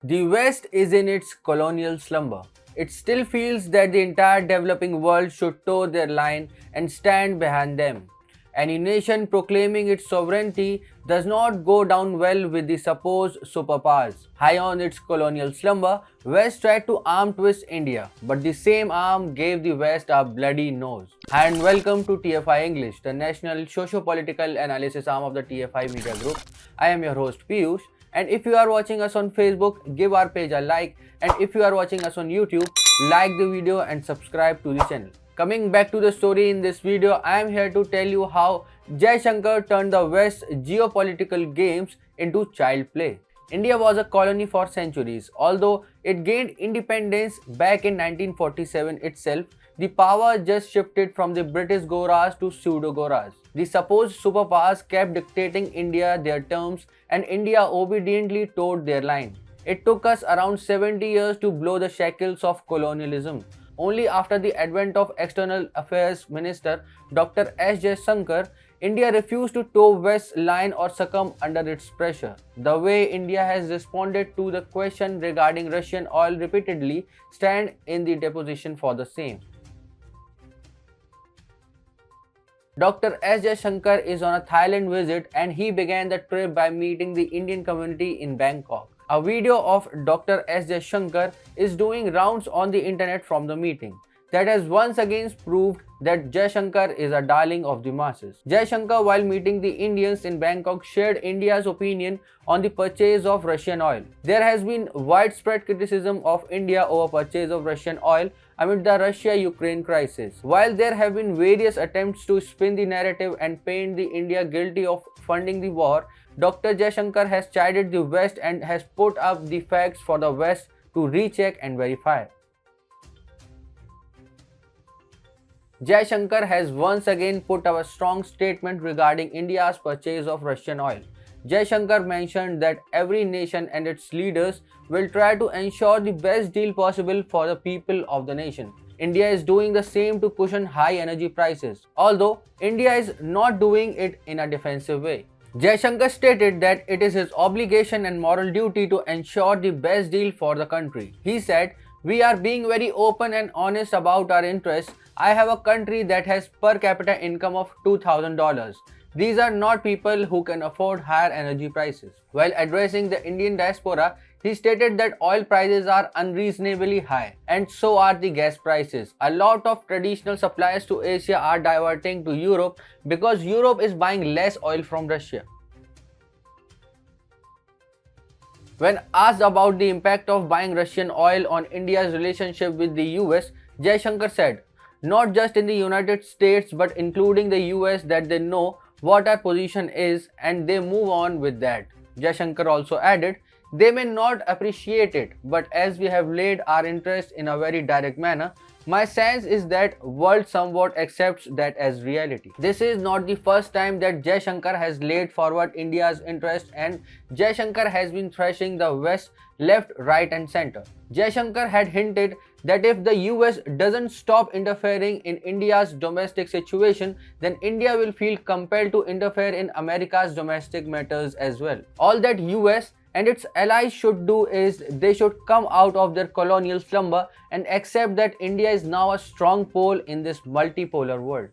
The West is in its colonial slumber. It still feels that the entire developing world should toe their line and stand behind them. Any nation proclaiming its sovereignty does not go down well with the supposed superpowers. High on its colonial slumber, West tried to arm twist India, but the same arm gave the West a bloody nose. Hi and welcome to TFI English, the national socio-political analysis arm of the TFI Media Group. I am your host Piyush. And if you are watching us on Facebook, give our page a like. And if you are watching us on YouTube, like the video and subscribe to the channel. Coming back to the story in this video, I am here to tell you how Jaishankar turned the West's geopolitical games into child play. India was a colony for centuries. Although it gained independence back in 1947 itself, the power just shifted from the British Goras to pseudo-Goras. The supposed superpowers kept dictating India their terms and India obediently toed their line. It took us around 70 years to blow the shackles of colonialism. Only after the advent of External Affairs Minister Dr. S. Jaishankar, India refused to toe West's line or succumb under its pressure. The way India has responded to the question regarding Russian oil repeatedly stand in the deposition for the same. Dr. S. Jaishankar is on a Thailand visit and he began the trip by meeting the Indian community in Bangkok. A video of Dr. S. Jaishankar is doing rounds on the internet from the meeting. That has once again proved that Jaishankar is a darling of the masses. Jaishankar, while meeting the Indians in Bangkok, shared India's opinion on the purchase of Russian oil. There has been widespread criticism of India over purchase of Russian oil amid the Russia-Ukraine crisis. While there have been various attempts to spin the narrative and paint the India guilty of funding the war, Dr. Jaishankar has chided the West and has put up the facts for the West to recheck and verify. Jaishankar has once again put up a strong statement regarding India's purchase of Russian oil. Jaishankar mentioned that every nation and its leaders will try to ensure the best deal possible for the people of the nation. India is doing the same to cushion high energy prices, although India is not doing it in a defensive way. Jaishankar stated that it is his obligation and moral duty to ensure the best deal for the country. He said, "We are being very open and honest about our interests. I have a country that has per capita income of $2,000. These are not people who can afford higher energy prices." While addressing the Indian diaspora, he stated that oil prices are unreasonably high and so are the gas prices. A lot of traditional suppliers to Asia are diverting to Europe because Europe is buying less oil from Russia. When asked about the impact of buying Russian oil on India's relationship with the US, Jaishankar said, "Not just in the United States but including the US that they know what our position is and they move on with that." Jaishankar also added, "They may not appreciate it, but as we have laid our interest in a very direct manner, my sense is that world somewhat accepts that as reality." This is not the first time that Jaishankar has laid forward India's interest, and Jaishankar has been thrashing the West left, right and center. Jaishankar had hinted that if the US doesn't stop interfering in India's domestic situation, then India will feel compelled to interfere in America's domestic matters as well. All that US and its allies should do is they should come out of their colonial slumber and accept that India is now a strong pole in this multipolar world.